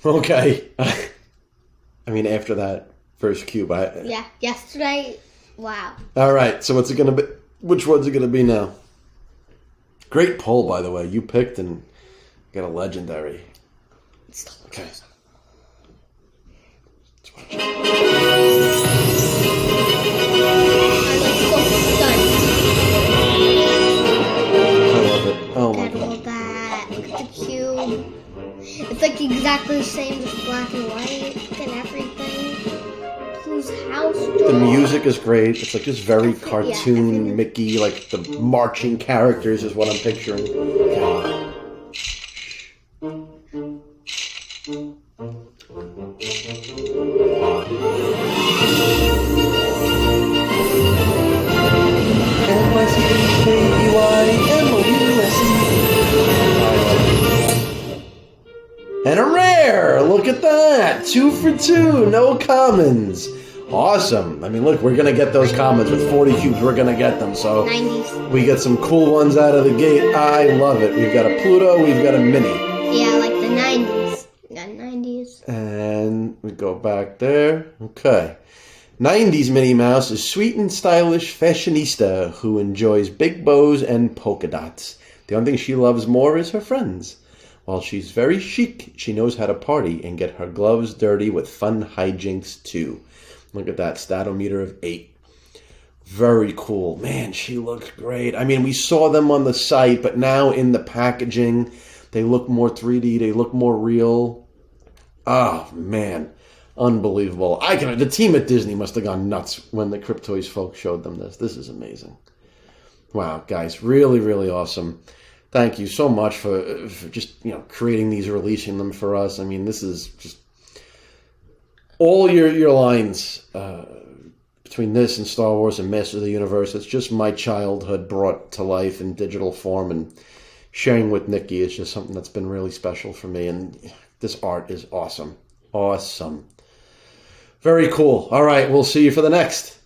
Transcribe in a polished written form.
Okay. I mean, after that first cube, Yeah, yesterday. Wow. All right. So what's it gonna be? Which one's it gonna be now? Great poll, by the way. You picked and got a legendary. Okay. Let's watch it. I love it. Oh my Look at all god. that. Look at the cube. It's like exactly the same as black and white and everything. Blue's house door. The music is great. It's like just very cartoon, everything. Mickey, like the marching characters is what I'm picturing. Okay. And a rare! Look at that! 2 for 2, no commons. Awesome. I mean, look, we're going to get those commons with 40 cubes. We're going to get them. So 90s. we get some cool ones out of the gate. I love it. We've got a Pluto. We've got a Mini. Yeah, like the 90s. Yeah, 90s. And we go back there. Okay. 90s Minnie Mouse is sweet and stylish fashionista who enjoys big bows and polka dots. The only thing she loves more is her friends. While she's very chic, she knows how to party and get her gloves dirty with fun hijinks too. Look at that, statometer of 8. Very cool. Man, she looks great. I mean, we saw them on the site, but now in the packaging, they look more 3D, they look more real. Oh, man. Unbelievable. The team at Disney must have gone nuts when the Cryptoys folks showed them this. This is amazing. Wow, guys, really, really awesome. Thank you so much for just, creating these, releasing them for us. I mean, this is just all your lines between this and Star Wars and Masters of the Universe. It's just my childhood brought to life in digital form, and sharing with Nikki is just something that's been really special for me. And this art is awesome. Awesome. Very cool. All right, we'll see you for the next.